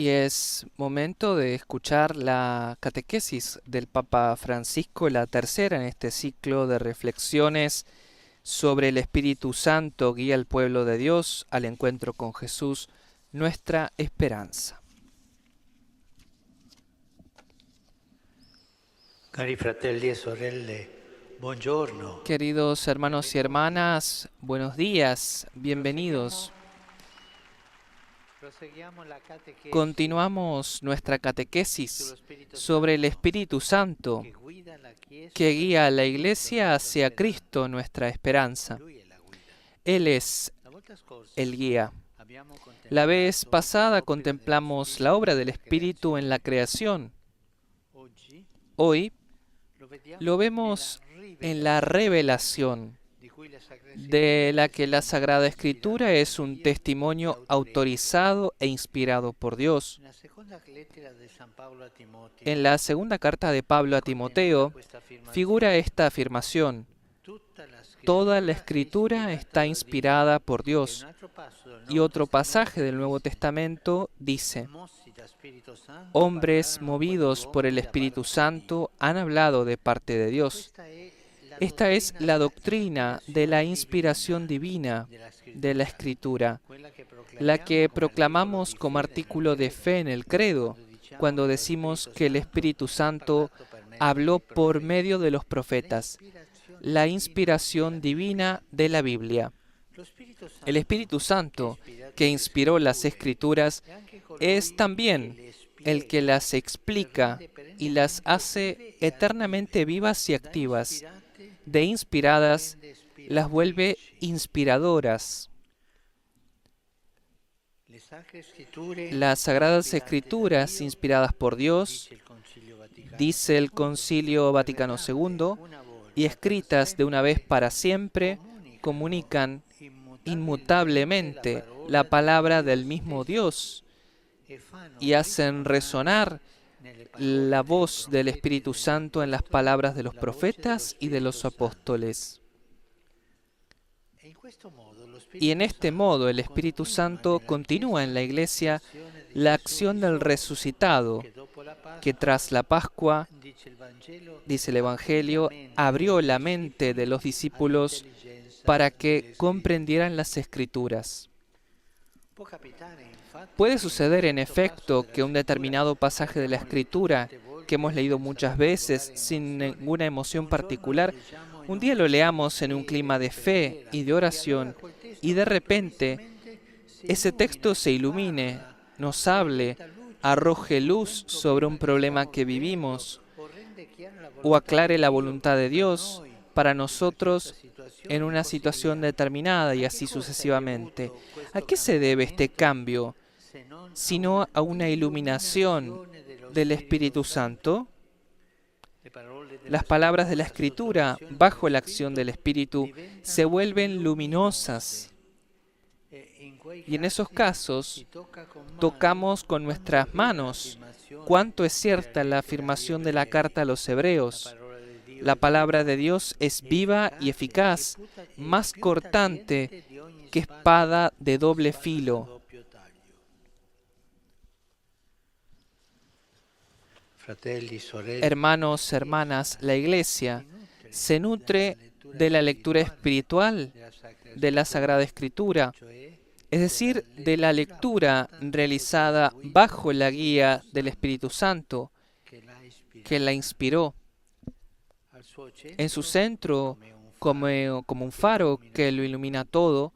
Y es momento de escuchar la catequesis del Papa Francisco, la tercera en este ciclo de reflexiones sobre el Espíritu Santo guía al pueblo de Dios al encuentro con Jesús, nuestra esperanza. Cari fratelli e sorelle, buongiorno. Queridos hermanos y hermanas, buenos días, bienvenidos. Continuamos nuestra catequesis sobre el Espíritu Santo que guía a la Iglesia hacia Cristo, nuestra esperanza. Él es el guía. La vez pasada contemplamos la obra del Espíritu en la creación. Hoy lo vemos en la revelación, de la que la Sagrada Escritura es un testimonio autorizado e inspirado por Dios. En la segunda carta de Pablo a Timoteo figura esta afirmación: toda la Escritura está inspirada por Dios. Y otro pasaje del Nuevo Testamento dice: hombres movidos por el Espíritu Santo han hablado de parte de Dios. Esta es la doctrina de la inspiración divina de la Escritura, la que proclamamos como artículo de fe en el credo, cuando decimos que el Espíritu Santo habló por medio de los profetas, la inspiración divina de la Biblia. El Espíritu Santo, que inspiró las Escrituras, es también el que las explica y las hace eternamente vivas y activas. De inspiradas, las vuelve inspiradoras. Las Sagradas Escrituras, inspiradas por Dios, dice el Concilio Vaticano II, y escritas de una vez para siempre, comunican inmutablemente la palabra del mismo Dios y hacen resonar la voz del Espíritu Santo en las palabras de los profetas y de los apóstoles. Y en este modo el Espíritu Santo continúa en la Iglesia la acción del resucitado, que tras la Pascua, dice el Evangelio, abrió la mente de los discípulos para que comprendieran las Escrituras. Puede suceder, en efecto, que un determinado pasaje de la Escritura, que hemos leído muchas veces sin ninguna emoción particular, un día lo leamos en un clima de fe y de oración, y de repente ese texto se ilumine, nos hable, arroje luz sobre un problema que vivimos, o aclare la voluntad de Dios para nosotros en una situación determinada, y así sucesivamente. ¿A qué se debe este cambio? Sino a una iluminación del Espíritu Santo. Las palabras de la Escritura, bajo la acción del Espíritu, se vuelven luminosas. Y en esos casos, tocamos con nuestras manos cuánto es cierta la afirmación de la carta a los Hebreos. La palabra de Dios es viva y eficaz, más cortante que espada de doble filo. Hermanos, hermanas, la Iglesia se nutre de la lectura espiritual de la Sagrada Escritura, es decir, de la lectura realizada bajo la guía del Espíritu Santo, que la inspiró. En su centro, como un faro que lo ilumina todo,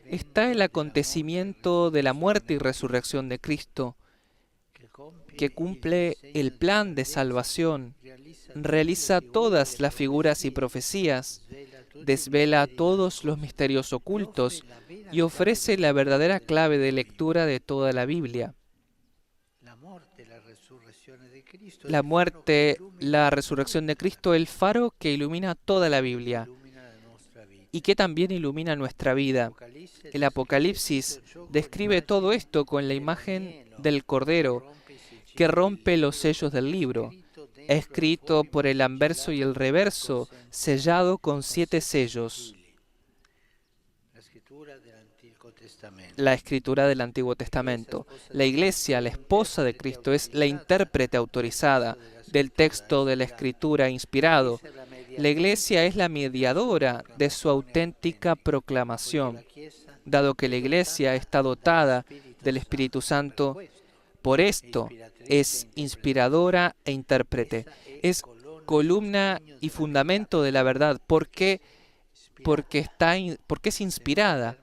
está el acontecimiento de la muerte y resurrección de Cristo, que cumple el plan de salvación, realiza todas las figuras y profecías, desvela todos los misterios ocultos y ofrece la verdadera clave de lectura de toda la Biblia. La muerte, la resurrección de Cristo, el faro que ilumina toda la Biblia y que también ilumina nuestra vida. El Apocalipsis describe todo esto con la imagen del Cordero que rompe los sellos del libro, escrito por el anverso y el reverso, sellado con 7 sellos. la escritura del Antiguo Testamento. La Iglesia, la esposa de Cristo, es la intérprete autorizada del texto de la escritura inspirado. La Iglesia es la mediadora de su auténtica proclamación. Dado que la Iglesia está dotada del Espíritu Santo, por esto es inspiradora e intérprete. Es columna y fundamento de la verdad. ¿Por qué? Porque es inspirada.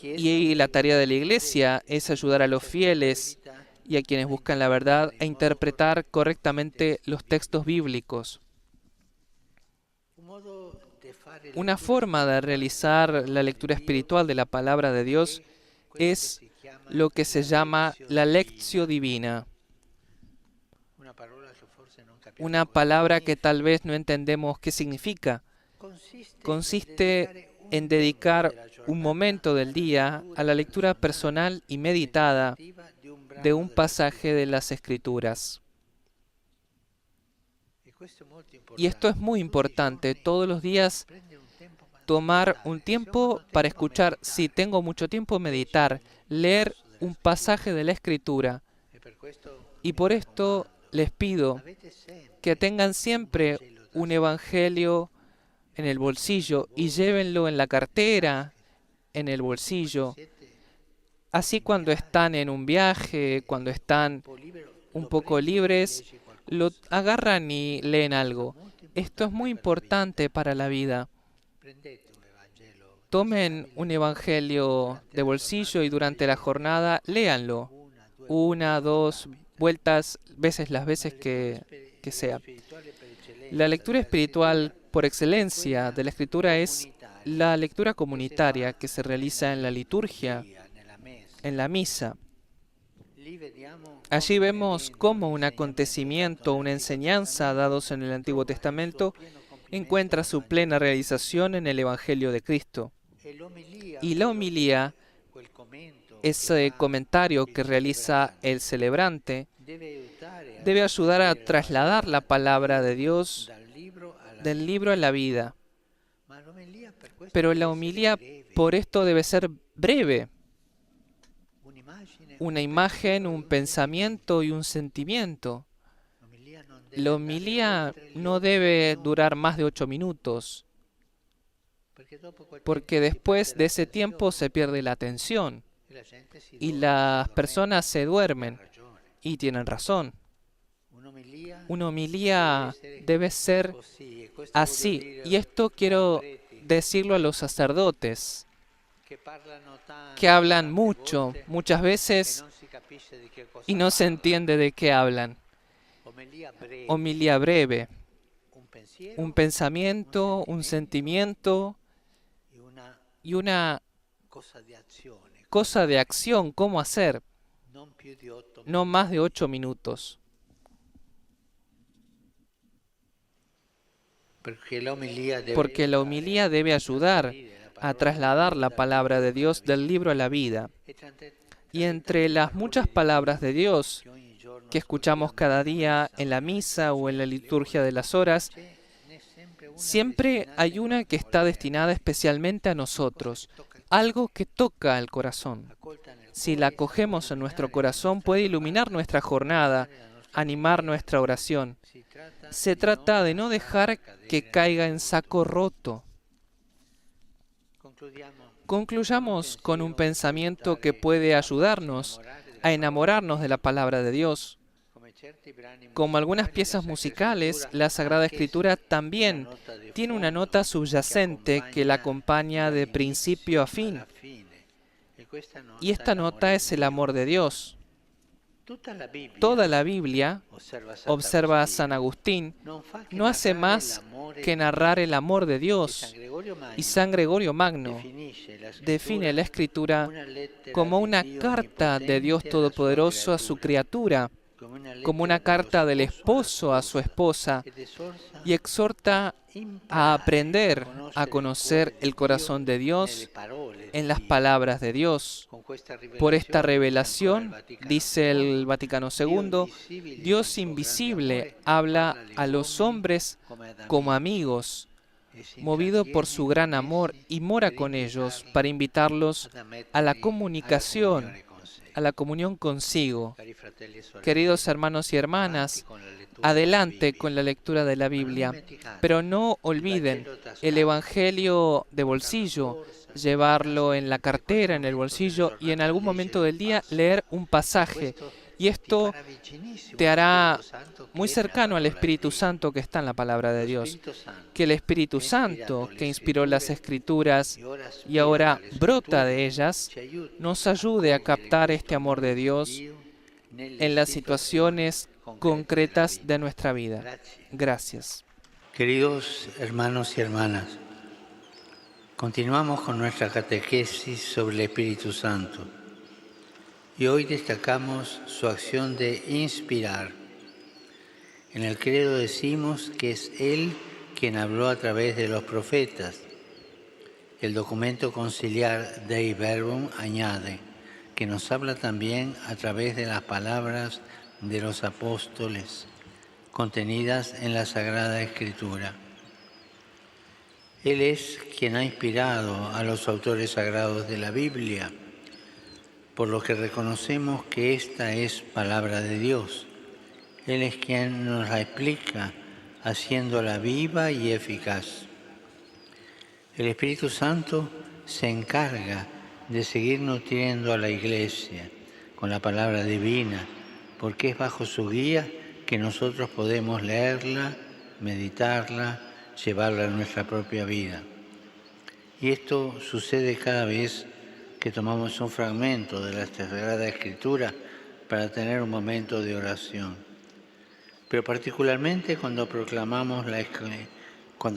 Y la tarea de la Iglesia es ayudar a los fieles y a quienes buscan la verdad a interpretar correctamente los textos bíblicos. Una forma de realizar la lectura espiritual de la palabra de Dios es lo que se llama la lectio divina. Una palabra que tal vez no entendemos qué significa. Consiste en dedicar un momento del día a la lectura personal y meditada de un pasaje de las Escrituras. Y esto es muy importante. Todos los días tomar un tiempo para escuchar. Si tengo mucho tiempo, meditar, leer un pasaje de la Escritura. Y por esto les pido que tengan siempre un evangelio en el bolsillo y llévenlo en la cartera, en el bolsillo. Así cuando están en un viaje, cuando están un poco libres, lo agarran y leen algo. Esto es muy importante para la vida. Tomen un evangelio de bolsillo y durante la jornada léanlo. 1, 2 vueltas, las veces que sea. La lectura espiritual por excelencia de la Escritura es la lectura comunitaria que se realiza en la liturgia, en la misa. Allí vemos cómo un acontecimiento, una enseñanza dados en el Antiguo Testamento encuentra su plena realización en el Evangelio de Cristo. Y la homilía, ese comentario que realiza el celebrante, debe ayudar a trasladar la palabra de Dios del libro a la vida. Pero la homilía por esto debe ser breve. Una imagen, un pensamiento y un sentimiento. La homilía no debe durar más de 8 minutos, porque después de ese tiempo se pierde la atención y las personas se duermen y tienen razón. Una homilía debe ser así, y esto quiero decirlo a los sacerdotes, que hablan mucho, muchas veces, y no se entiende de qué hablan. Homilía breve, un pensamiento, un sentimiento y una cosa de acción, cómo hacer, no más de 8 minutos. Porque la homilía debe ayudar a trasladar la palabra de Dios del libro a la vida. Y entre las muchas palabras de Dios que escuchamos cada día en la misa o en la liturgia de las horas, siempre hay una que está destinada especialmente a nosotros, algo que toca el corazón. Si la acogemos en nuestro corazón, puede iluminar nuestra jornada, animar nuestra oración. Se trata de no dejar que caiga en saco roto. Concluyamos con un pensamiento que puede ayudarnos a enamorarnos de la palabra de Dios. Como algunas piezas musicales, la Sagrada Escritura también tiene una nota subyacente que la acompaña de principio a fin. Y esta nota es el amor de Dios. Toda la Biblia, observa San Agustín, no hace más que narrar el amor de Dios. Y San Gregorio Magno define la Escritura como una carta de Dios Todopoderoso a su criatura, como una carta del esposo a su esposa, y exhorta a aprender a conocer el corazón de Dios en las palabras de Dios. Por esta revelación, dice el Vaticano II, Dios invisible habla a los hombres como amigos, movido por su gran amor, y mora con ellos para invitarlos a la comunicación, a la comunión consigo. Queridos hermanos y hermanas, adelante con la lectura de la Biblia, pero no olviden el Evangelio de bolsillo, llevarlo en la cartera, en el bolsillo, y en algún momento del día leer un pasaje. Y esto te hará muy cercano al Espíritu Santo que está en la palabra de Dios. Que el Espíritu Santo, que inspiró las Escrituras y ahora brota de ellas, nos ayude a captar este amor de Dios en las situaciones concretas de nuestra vida. Gracias. Queridos hermanos y hermanas, continuamos con nuestra catequesis sobre el Espíritu Santo y hoy destacamos su acción de inspirar. En el credo decimos que es Él quien habló a través de los profetas. El documento conciliar Dei Verbum añade que nos habla también a través de las palabras de los apóstoles contenidas en la Sagrada Escritura. Él es quien ha inspirado a los autores sagrados de la Biblia, por lo que reconocemos que esta es palabra de Dios. Él es quien nos la explica, haciéndola viva y eficaz. El Espíritu Santo se encarga de seguir nutriendo a la Iglesia con la palabra divina, porque es bajo su guía que nosotros podemos leerla, meditarla, llevarla a nuestra propia vida. Y esto sucede cada vez que tomamos un fragmento de la Sagrada Escritura para tener un momento de oración. Pero particularmente cuando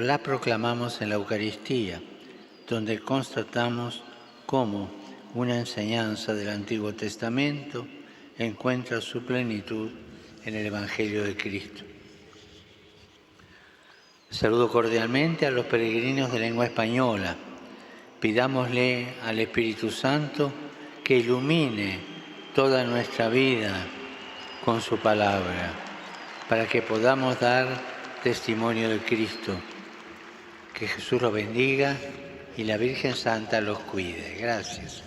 la proclamamos en la Eucaristía, donde constatamos cómo una enseñanza del Antiguo Testamento encuentra su plenitud en el Evangelio de Cristo. Saludo cordialmente a los peregrinos de lengua española. Pidámosle al Espíritu Santo que ilumine toda nuestra vida con su palabra, para que podamos dar testimonio de Cristo. Que Jesús los bendiga y la Virgen Santa los cuide. Gracias.